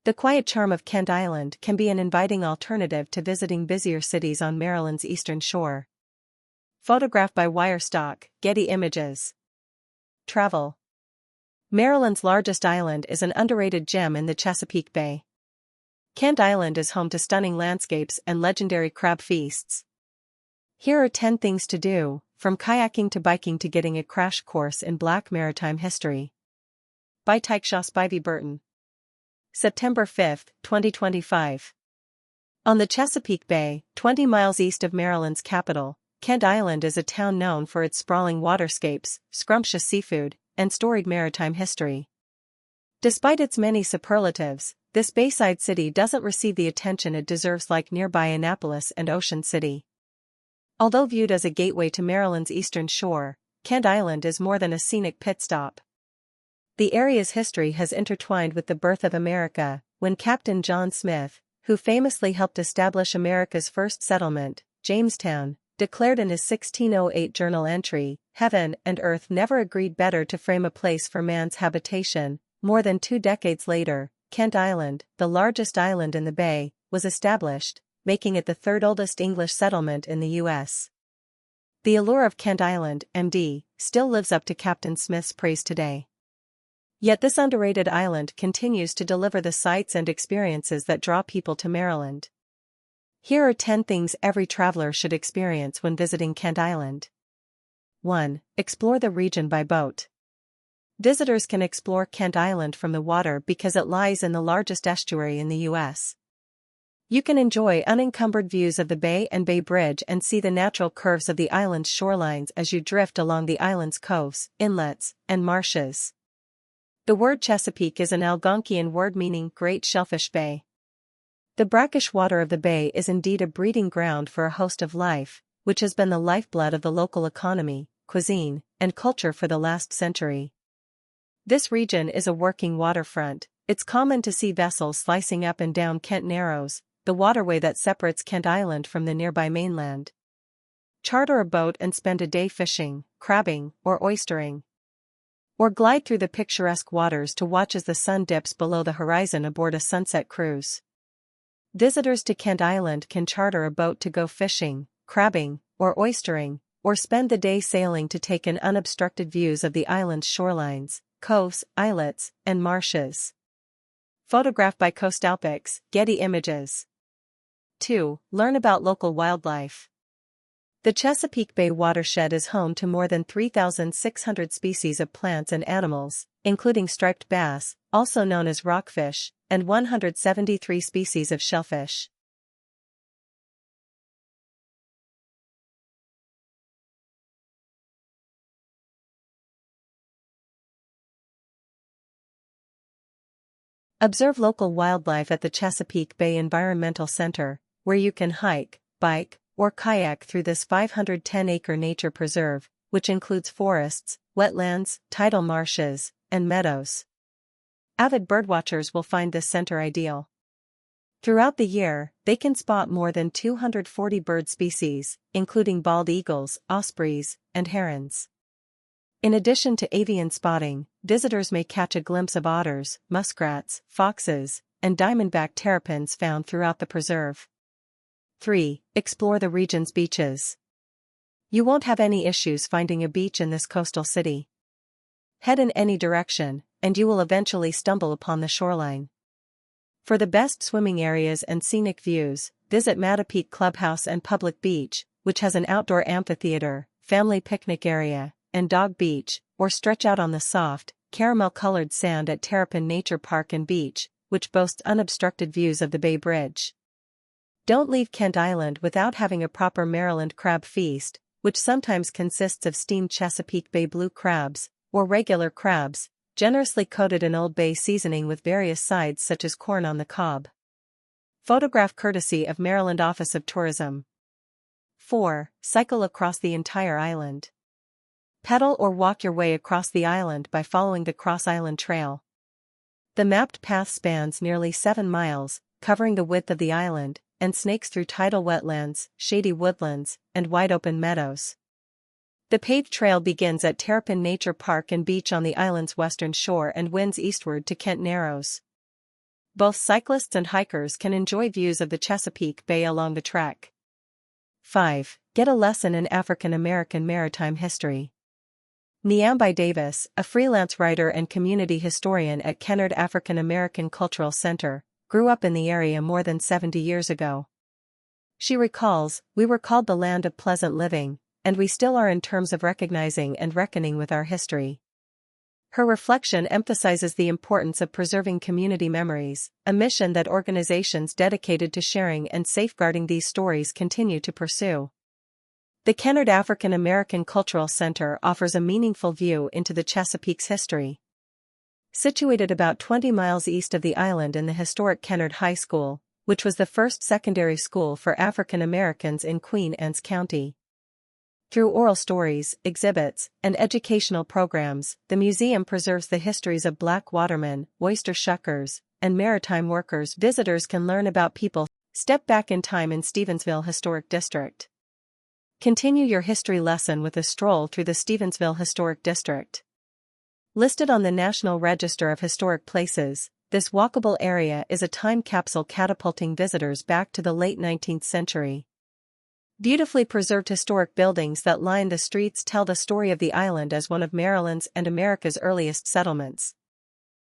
The quiet charm of Kent Island can be an inviting alternative to visiting busier cities on Maryland's eastern shore. Photographed by Wirestock, Getty Images. Travel. Maryland's largest island is an underrated gem in the Chesapeake Bay. Kent Island is home to stunning landscapes and legendary crab feasts. Here are 10 things to do, from kayaking to biking to getting a crash course in Black maritime history. By Tykeshaw Spivey Burton. September 5, 2025. On the Chesapeake Bay, 20 miles east of Maryland's capital, Kent Island is a town known for its sprawling waterscapes, scrumptious seafood, and storied maritime history. Despite its many superlatives, this bayside city doesn't receive the attention it deserves like nearby Annapolis and Ocean City. Although viewed as a gateway to Maryland's eastern shore, Kent Island is more than a scenic pit stop. The area's history has intertwined with the birth of America, when Captain John Smith, who famously helped establish America's first settlement, Jamestown, declared in his 1608 journal entry, "Heaven and earth never agreed better to frame a place for man's habitation." More than 2 decades later, Kent Island, the largest island in the bay, was established, making it the third oldest English settlement in the U.S. The allure of Kent Island, MD, still lives up to Captain Smith's praise today. Yet this underrated island continues to deliver the sights and experiences that draw people to Maryland. Here are 10 things every traveler should experience when visiting Kent Island. 1. Explore the region by boat. Visitors can explore Kent Island from the water because it lies in the largest estuary in the U.S. You can enjoy unencumbered views of the bay and Bay Bridge and see the natural curves of the island's shorelines as you drift along the island's coves, inlets, and marshes. The word Chesapeake is an Algonquian word meaning Great Shellfish Bay. The brackish water of the bay is indeed a breeding ground for a host of life, which has been the lifeblood of the local economy, cuisine, and culture for the last century. This region is a working waterfront. It's common to see vessels slicing up and down Kent Narrows, the waterway that separates Kent Island from the nearby mainland. Charter a boat and spend a day fishing, crabbing, or oystering. Or glide through the picturesque waters to watch as the sun dips below the horizon aboard a sunset cruise. Visitors to Kent Island can charter a boat to go fishing, crabbing, or oystering, or spend the day sailing to take in unobstructed views of the island's shorelines, coves, islets, and marshes. Photographed by Coastalpics, Getty Images. 2. Learn about local wildlife. The Chesapeake Bay watershed is home to more than 3,600 species of plants and animals, including striped bass, also known as rockfish, and 173 species of shellfish. Observe local wildlife at the Chesapeake Bay Environmental Center, where you can hike, bike, or kayak through this 510-acre nature preserve, which includes forests, wetlands, tidal marshes, and meadows. Avid birdwatchers will find this center ideal. Throughout the year, they can spot more than 240 bird species, including bald eagles, ospreys, and herons. In addition to avian spotting, visitors may catch a glimpse of otters, muskrats, foxes, and diamondback terrapins found throughout the preserve. 3. Explore the region's beaches. You won't have any issues finding a beach in this coastal city. Head in any direction, and you will eventually stumble upon the shoreline. For the best swimming areas and scenic views, visit Mattapique Clubhouse and Public Beach, which has an outdoor amphitheater, family picnic area, and dog beach, or stretch out on the soft, caramel-colored sand at Terrapin Nature Park and Beach, which boasts unobstructed views of the Bay Bridge. Don't leave Kent Island without having a proper Maryland crab feast, which sometimes consists of steamed Chesapeake Bay blue crabs, or regular crabs, generously coated in Old Bay seasoning with various sides such as corn on the cob. Photograph courtesy of Maryland Office of Tourism. 4. Cycle across the entire island. Pedal or walk your way across the island by following the Cross Island Trail. The mapped path spans nearly 7 miles, covering the width of the island, and snakes through tidal wetlands, shady woodlands, and wide-open meadows. The paved trail begins at Terrapin Nature Park and Beach on the island's western shore and winds eastward to Kent Narrows. Both cyclists and hikers can enjoy views of the Chesapeake Bay along the trek. 5. Get a lesson in African American maritime history. Niambi Davis, a freelance writer and community historian at Kennard African American Cultural Center, grew up in the area more than 70 years ago. She recalls, "We were called the land of pleasant living, and we still are in terms of recognizing and reckoning with our history." Her reflection emphasizes the importance of preserving community memories, a mission that organizations dedicated to sharing and safeguarding these stories continue to pursue. The Kennard African American Cultural Center offers a meaningful view into the Chesapeake's history. Situated about 20 miles east of the island in the historic Kennard High School, which was the first secondary school for African Americans in Queen Anne's County. Through oral stories, exhibits, and educational programs, the museum preserves the histories of Black watermen, oyster shuckers, and maritime workers. Visitors can learn about people. Step back in time in Stevensville Historic District. Continue your history lesson with a stroll through the Stevensville Historic District. Listed on the National Register of Historic Places, this walkable area is a time capsule catapulting visitors back to the late 19th century. Beautifully preserved historic buildings that line the streets tell the story of the island as one of Maryland's and America's earliest settlements.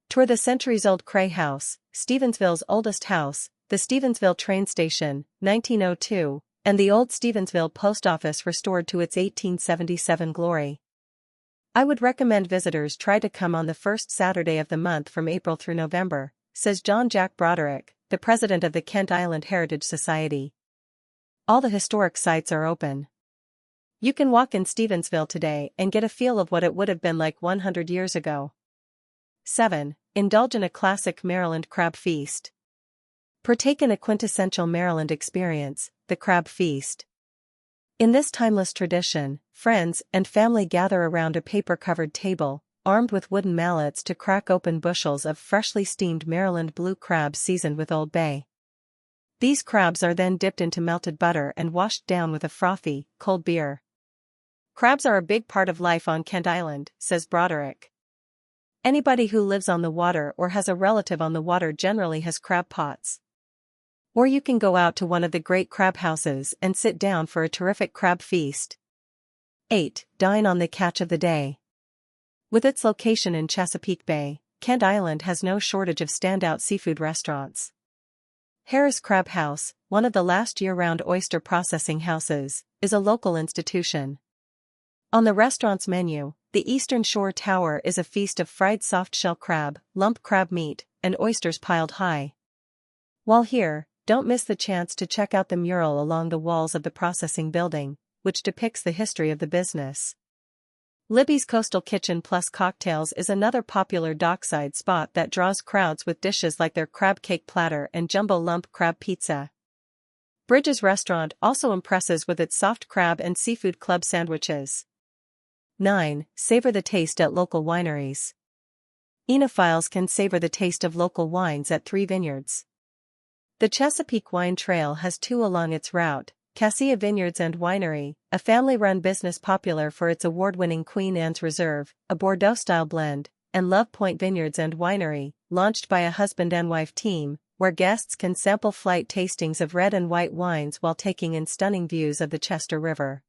Tour the centuries-old Cray House, Stevensville's oldest house, the Stevensville train station, 1902, and the old Stevensville post office restored to its 1877 glory. I would recommend visitors try to come on the first Saturday of the month from April through November, says John Jack Broderick, the president of the Kent Island Heritage Society. All the historic sites are open. You can walk in Stevensville today and get a feel of what it would have been like 100 years ago. 7. Indulge in a classic Maryland crab feast. Partake in a quintessential Maryland experience, the crab feast. In this timeless tradition, friends and family gather around a paper-covered table, armed with wooden mallets to crack open bushels of freshly steamed Maryland blue crabs seasoned with Old Bay. These crabs are then dipped into melted butter and washed down with a frothy, cold beer. Crabs are a big part of life on Kent Island, says Broderick. Anybody who lives on the water or has a relative on the water generally has crab pots. Or you can go out to one of the great crab houses and sit down for a terrific crab feast. 8. Dine on the catch of the day. With its location in Chesapeake Bay, Kent Island has no shortage of standout seafood restaurants. Harris Crab House, one of the last year-round oyster processing houses, is a local institution. On the restaurant's menu, the Eastern Shore Tower is a feast of fried soft-shell crab, lump crab meat, and oysters piled high. While here, don't miss the chance to check out the mural along the walls of the processing building, which depicts the history of the business. Libby's Coastal Kitchen Plus Cocktails is another popular dockside spot that draws crowds with dishes like their crab cake platter and jumbo lump crab pizza. Bridges Restaurant also impresses with its soft crab and seafood club sandwiches. 9. Savor the taste at local wineries. Enophiles can savor the taste of local wines at 3 vineyards. The Chesapeake Wine Trail has 2 along its route, Cassia Vineyards and Winery, a family-run business popular for its award-winning Queen Anne's Reserve, a Bordeaux-style blend, and Love Point Vineyards and Winery, launched by a husband and wife team, where guests can sample flight tastings of red and white wines while taking in stunning views of the Chester River.